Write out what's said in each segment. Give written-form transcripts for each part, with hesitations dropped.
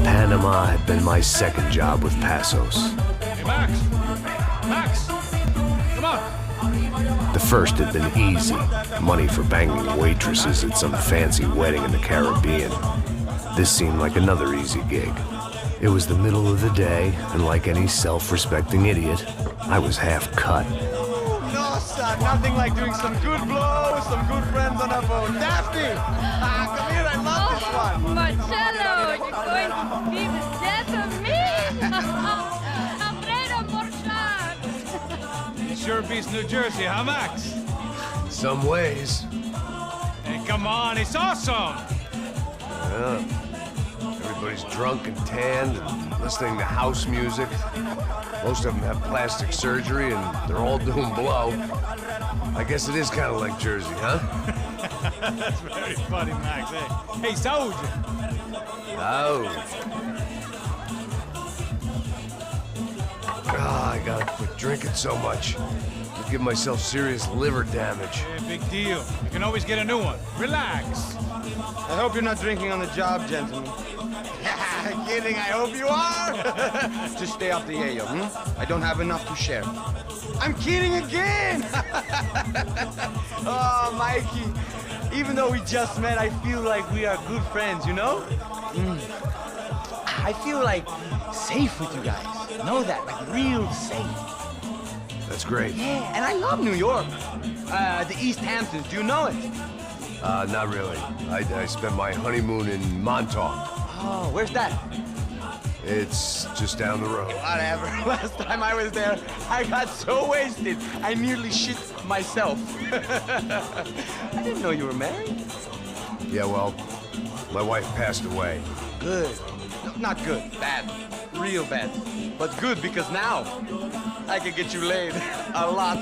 Panama had been my second job with Passosa. Hey, Max! Max! Come on! The first had been easy. Money for banging waitresses at some fancy wedding in the Caribbean. This seemed like another easy gig. It was the middle of the day, and like any self-respecting idiot, I was half cut. No, son, nothing like doing some good blow with some good friends on a boat. Daphne! Come here, I love this one. Marcello, you're going to be the death of me? Alfredo Borchardt. It sure beats New Jersey, huh, Max? Some ways. Hey, come on, it's awesome! Yeah. Everybody's drunk and tanned and listening to house music. Most of them have plastic surgery and they're all doing blow. I guess it is kind of like Jersey, huh? That's very funny, Max. Hey, soldier! Oh. I gotta quit drinking so much. I'll give myself serious liver damage. Hey, big deal. You can always get a new one. Relax. I hope you're not drinking on the job, gentlemen. Kidding, I hope you are. Just stay off the yayo, I don't have enough to share. I'm kidding again. Oh, Mikey, even though we just met, I feel like we are good friends, you know? I feel like safe with you guys. Know that, like real safe. That's great. Yeah, and I love New York. The East Hamptons, do you know it? Not really. I spent my honeymoon in Montauk. Oh, where's that? It's just down the road. Whatever. Last time I was there, I got so wasted, I nearly shit myself. I didn't know you were married. Yeah, well, my wife passed away. Good. No, not good. Bad. Real bad. But good because now I can get you laid a lot.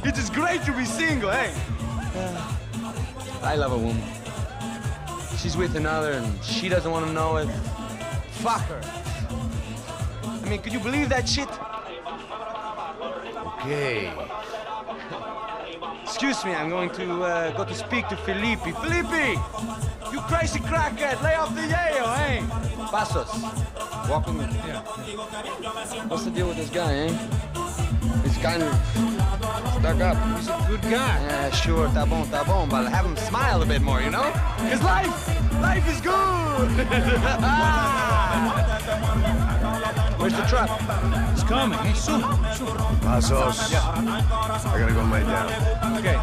It is great to be single, hey? I love a woman. She's with another and she doesn't want to know it. Fuck her. I mean, could you believe that shit? Okay. Excuse me, I'm going to go to speak to Felipe. Felipe! You crazy crackhead, lay off the yayo, eh? Passos, walk with me. Yeah. What's the deal with this guy, eh? He's kind of stuck up. He's a good guy. Yeah, sure, tá bom, but have him smile a bit more, you know? His life is good! Where's the truck? It's coming. Hey, soon. Passos. Yeah. I gotta go lay down. Okay.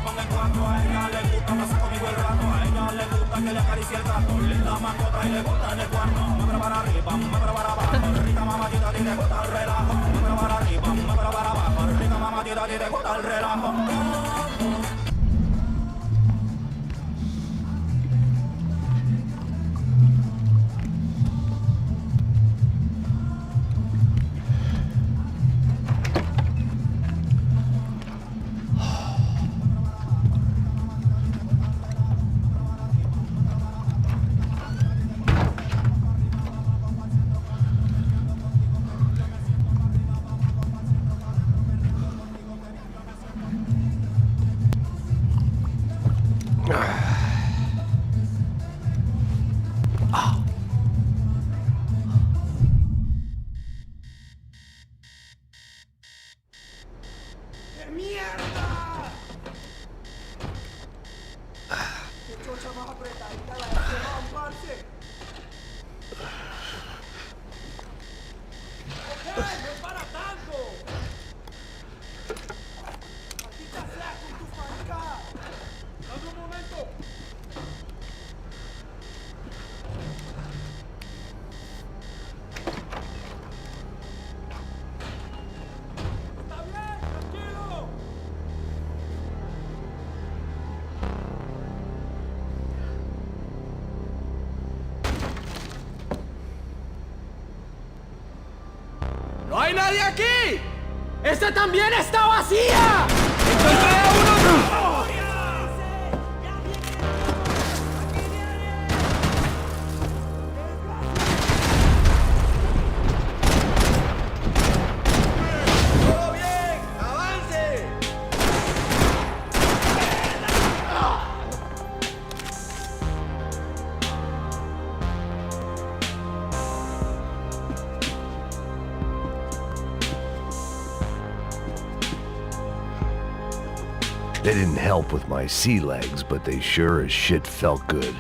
¡No hay nadie aquí! ¡Esta también está vacía! ¡Encontré a uno! They didn't help with my sea legs, but they sure as shit felt good.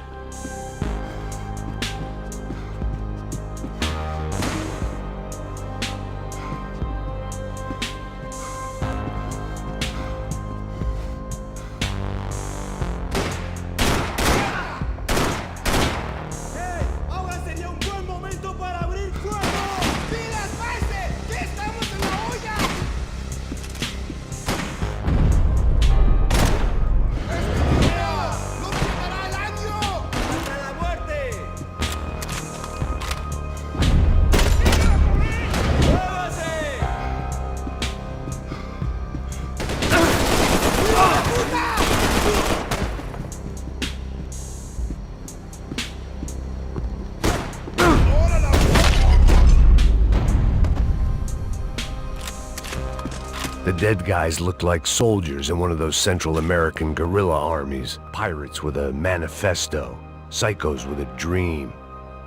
The dead guys looked like soldiers in one of those Central American guerrilla armies. Pirates with a manifesto, psychos with a dream,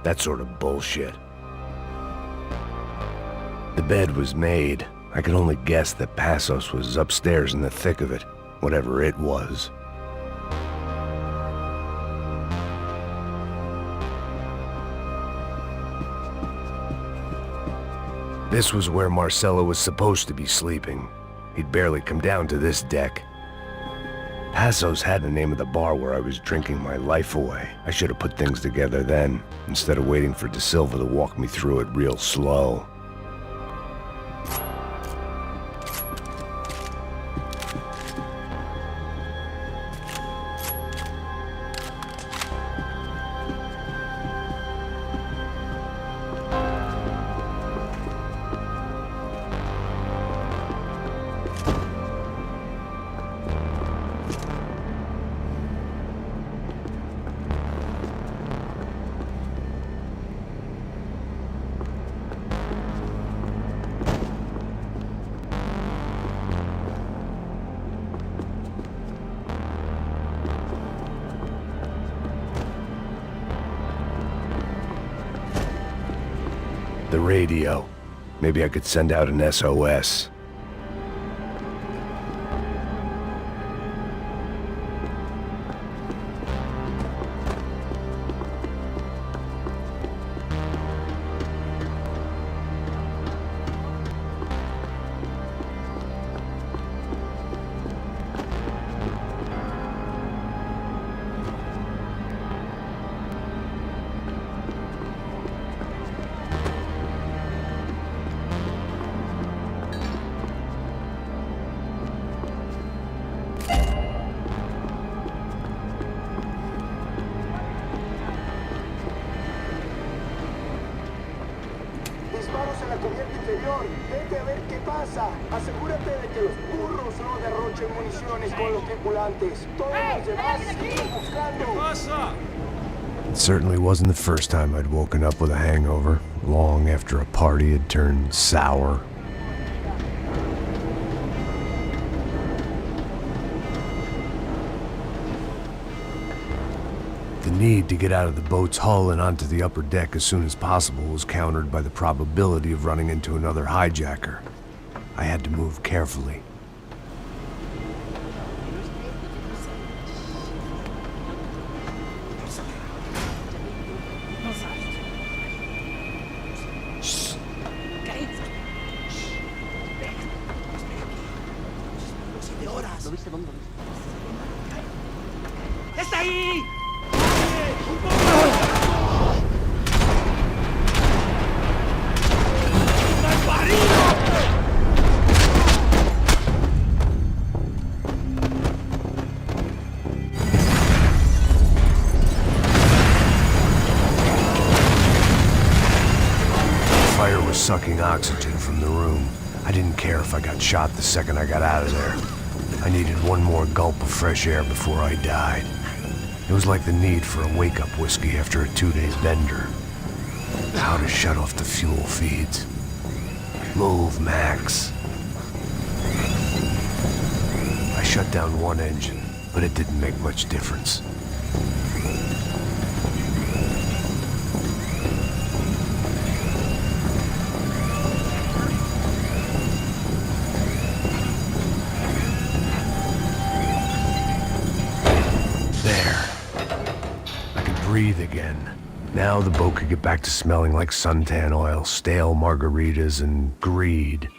that sort of bullshit. The bed was made. I could only guess that Passos was upstairs in the thick of it, whatever it was. This was where Marcelo was supposed to be sleeping. He'd barely come down to this deck. Passos had the name of the bar where I was drinking my life away. I should have put things together then, instead of waiting for De Silva to walk me through it real slow. The radio. Maybe I could send out an SOS. Asegúrate de que los burros no derrochen municiones con los tripulantes. Todos los demás siguen buscando. It certainly wasn't the first time I'd woken up with a hangover, long after a party had turned sour. The need to get out of the boat's hull and onto the upper deck as soon as possible was countered by the probability of running into another hijacker. I had to move carefully. ¡Está ahí! Fire was sucking oxygen from the room. I didn't care if I got shot the second I got out of there. I needed one more gulp of fresh air before I died. It was like the need for a wake-up whiskey after a 2-day bender. How to shut off the fuel feeds. Move, Max. I shut down one engine, but it didn't make much difference. breathe again. Now the boat could get back to smelling like suntan oil, stale margaritas, and greed.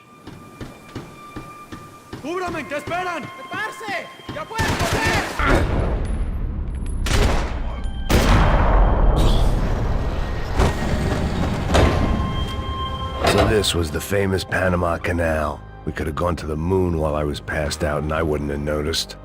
¡Cúbrame! ¿Qué esperan? ¡Preparse! ¡Ya pueden correr! So this was the famous Panama Canal. We could have gone to the moon while I was passed out and I wouldn't have noticed.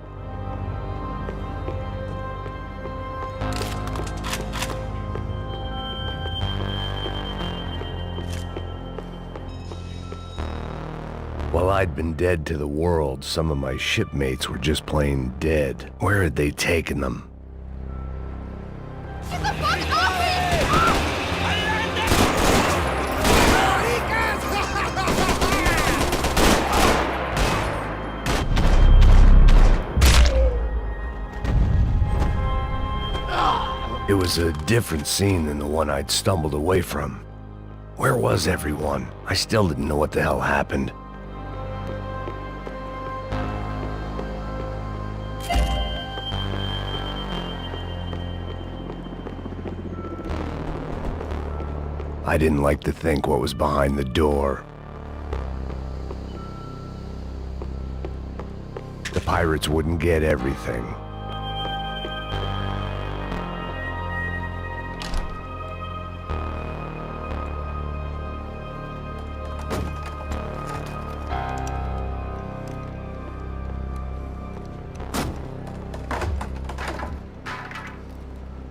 While I'd been dead to the world, some of my shipmates were just plain dead. Where had they taken them? Get the fuck off me! It was a different scene than the one I'd stumbled away from. Where was everyone? I still didn't know what the hell happened. I didn't like to think what was behind the door. The pirates wouldn't get everything.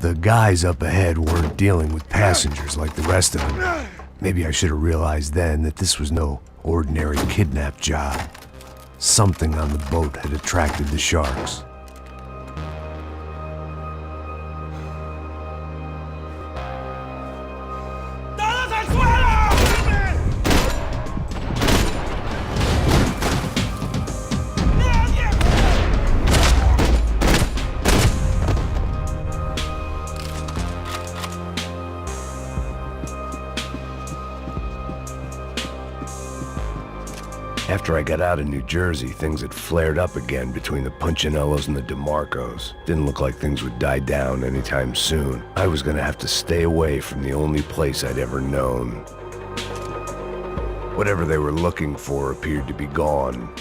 The guys up ahead weren't dealing with passengers like the rest of them. Maybe I should have realized then that this was no ordinary kidnap job. Something on the boat had attracted the sharks. After I got out of New Jersey, things had flared up again between the Punchinellos and the DeMarcos. Didn't look like things would die down anytime soon. I was gonna have to stay away from the only place I'd ever known. Whatever they were looking for appeared to be gone.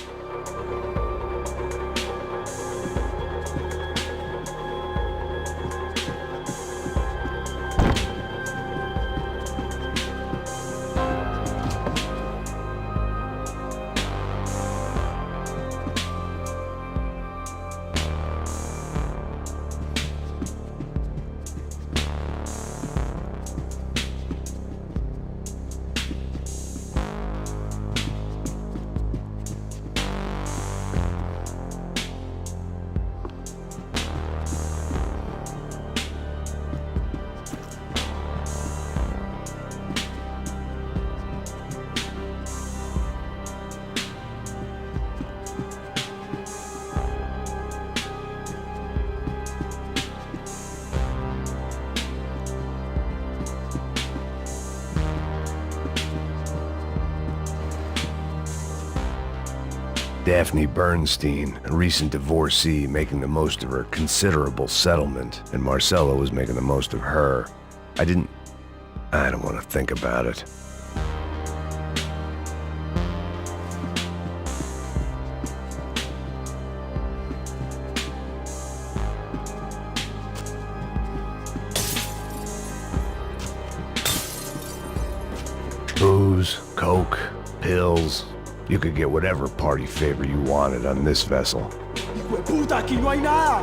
Daphne Bernstein, a recent divorcee, making the most of her considerable settlement, and Marcella was making the most of her. I don't want to think about it. Booze, coke, pills. You could get whatever party favor you wanted on this vessel. ¡Hijo de puta, aquí no hay nada!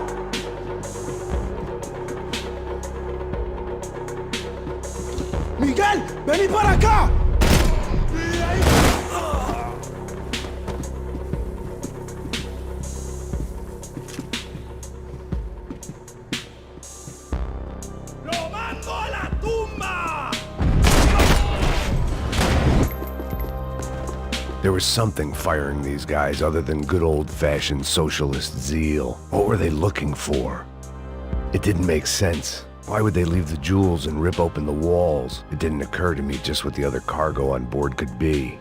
¡Miguel, vení para acá! ¡Lo mando a la tumba! There was something firing these guys other than good old-fashioned socialist zeal. What were they looking for? It didn't make sense. Why would they leave the jewels and rip open the walls? It didn't occur to me just what the other cargo on board could be.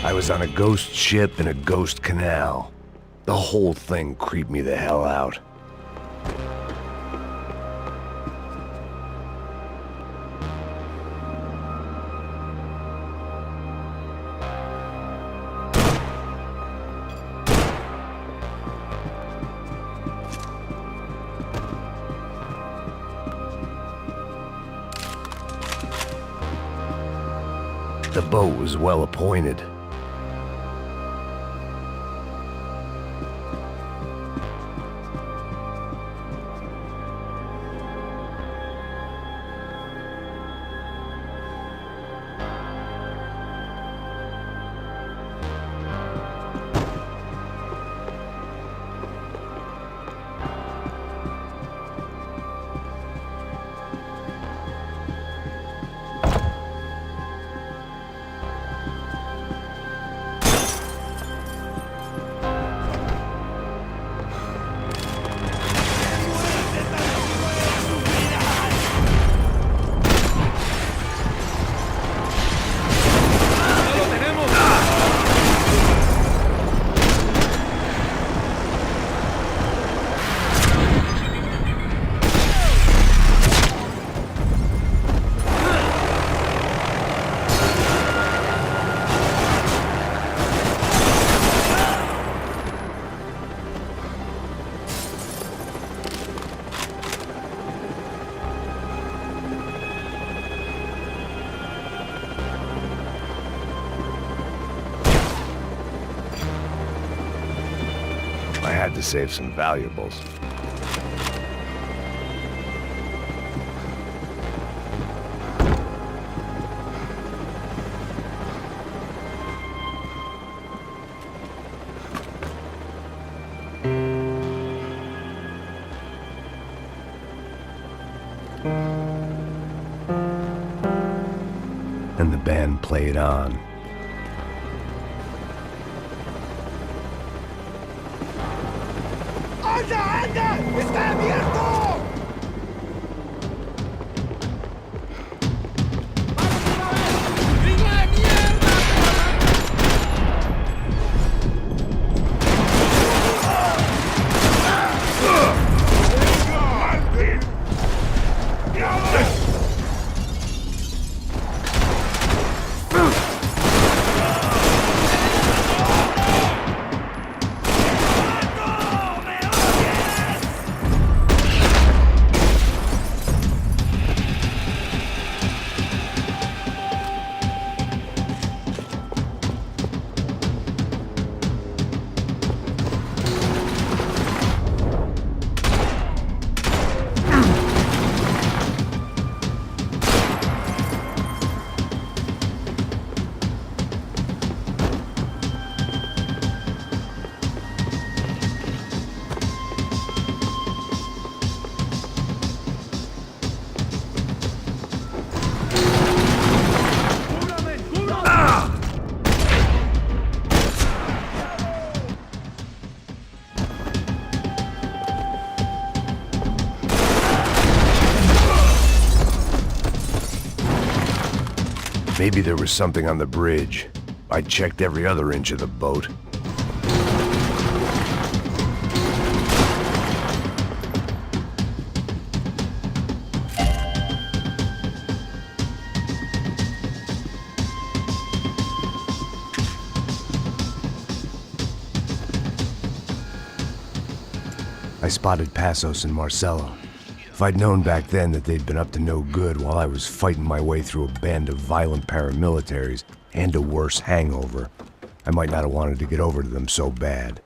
I was on a ghost ship in a ghost canal. The whole thing creeped me the hell out. The boat was well appointed. I had to save some valuables. And the band played on. ¡Está abierto! Maybe there was something on the bridge. I checked every other inch of the boat. I spotted Passos and Marcelo. If I'd known back then that they'd been up to no good while I was fighting my way through a band of violent paramilitaries and a worse hangover, I might not have wanted to get over to them so bad.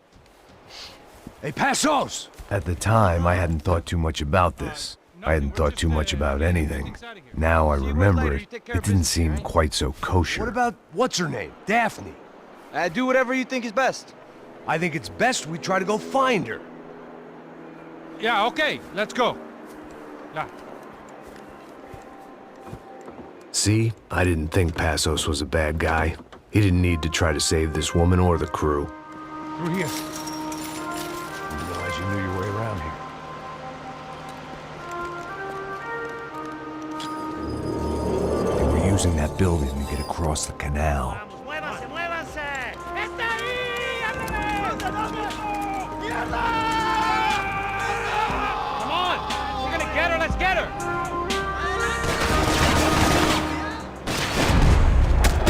Hey, Passos! At the time, I hadn't thought too much about this. I hadn't thought too much about anything. Now I remember it, it didn't seem quite so kosher. What about, what's her name? Daphne. Do whatever you think is best. I think it's best we try to go find her. Yeah, okay, let's go. Yeah. See, I didn't think Passos was a bad guy. He didn't need to try to save this woman or the crew. Through here. Didn't realize you knew your way around here. They were using that building to get across the canal. ¡Muévanse, muévanse! ¡Está ahí! ¡Ándale! Come on! We're gonna get her, let's get her!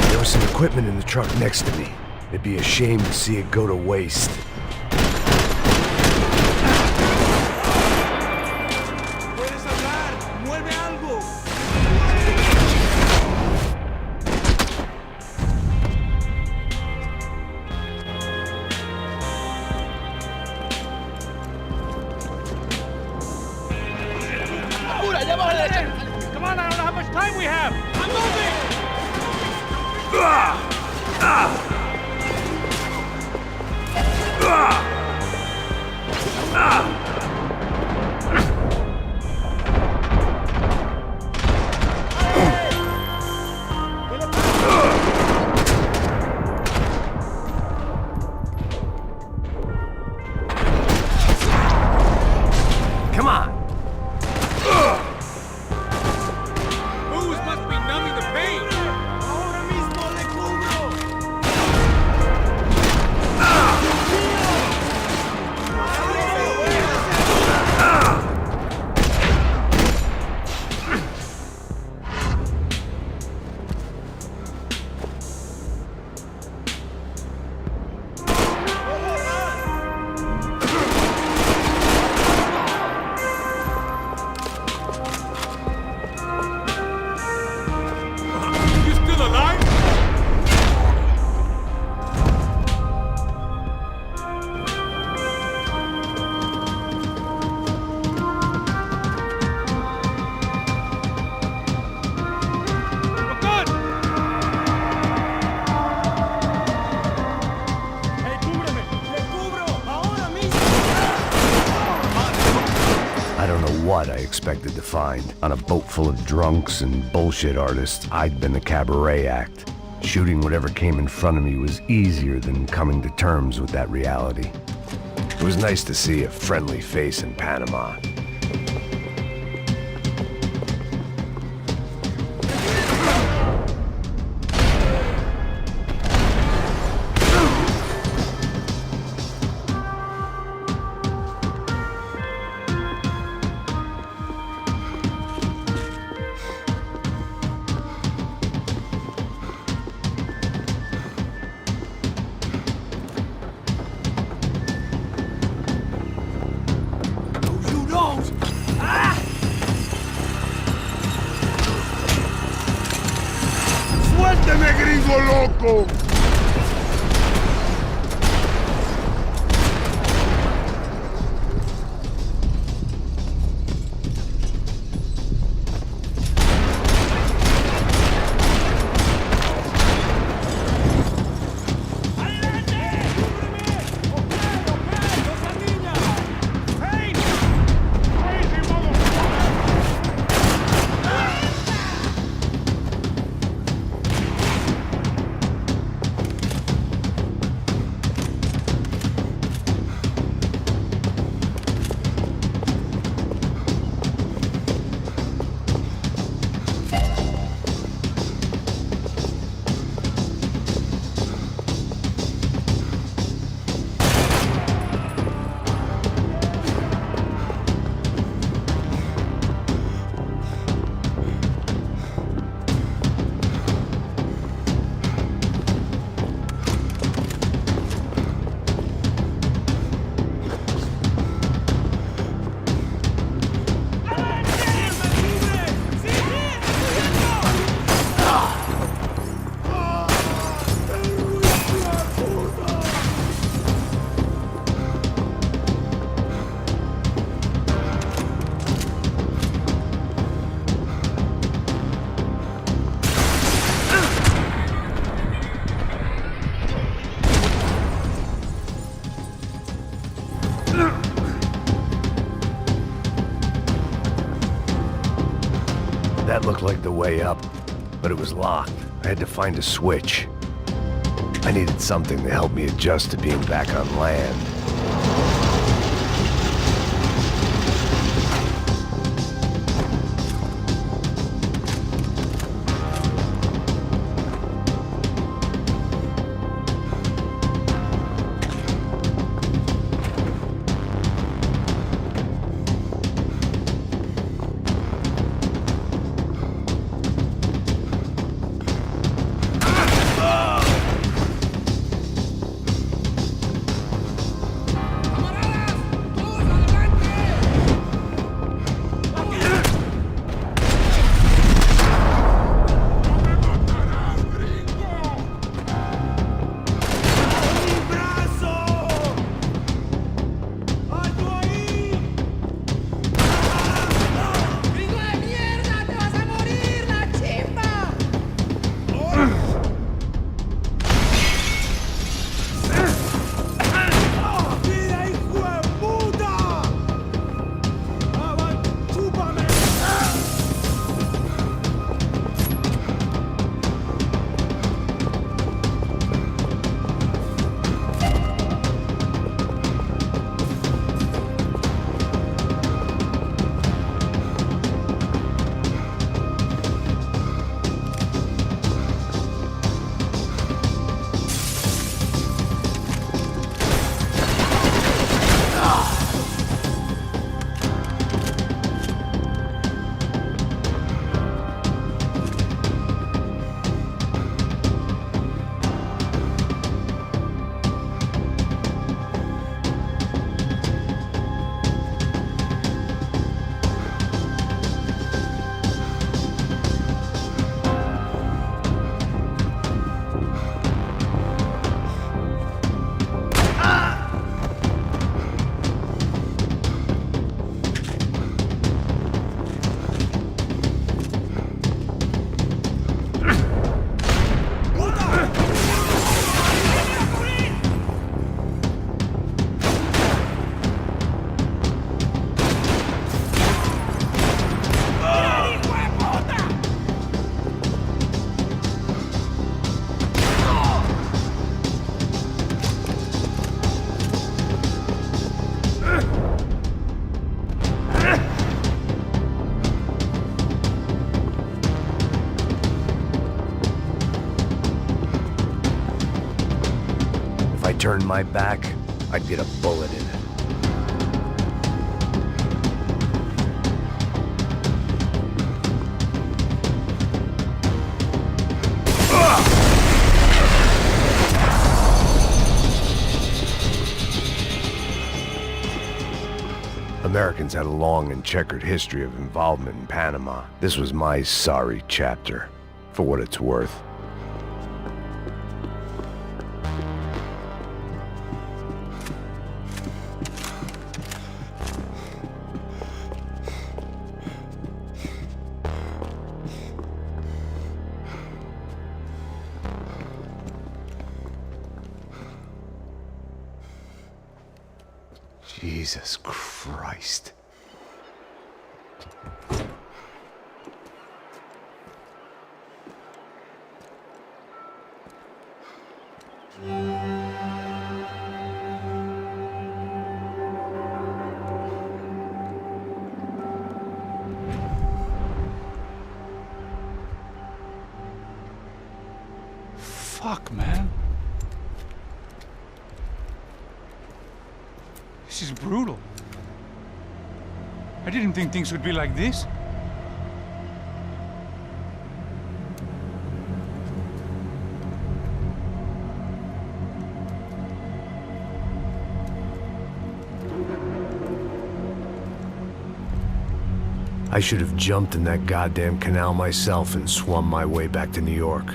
There was some equipment in the truck next to me. It'd be a shame to see it go to waste. Come on, I don't know how much time we have! I'm moving! Come on! Booze must be numbing the pain! ¡Ahora mismo le cubro! You still alive? We're good! ¡Hey, cúbreme! ¡Le cubro! ¡Ahora mismo! I don't know what I expected to find. On a boat full of drunks and bullshit artists, I'd been a cabaret act. Shooting whatever came in front of me was easier than coming to terms with that reality. It was nice to see a friendly face in Panama. You don't! ¡Suélteme, gringo loco! the way up, but it was locked. I had to find a switch. I needed something to help me adjust to being back on land. Turned my back, I'd get a bullet in it. Americans had a long and checkered history of involvement in Panama. This was my sorry chapter, for what it's worth. Jesus Christ. Fuck, man. This is brutal. I didn't think things would be like this. I should have jumped in that goddamn canal myself and swum my way back to New York.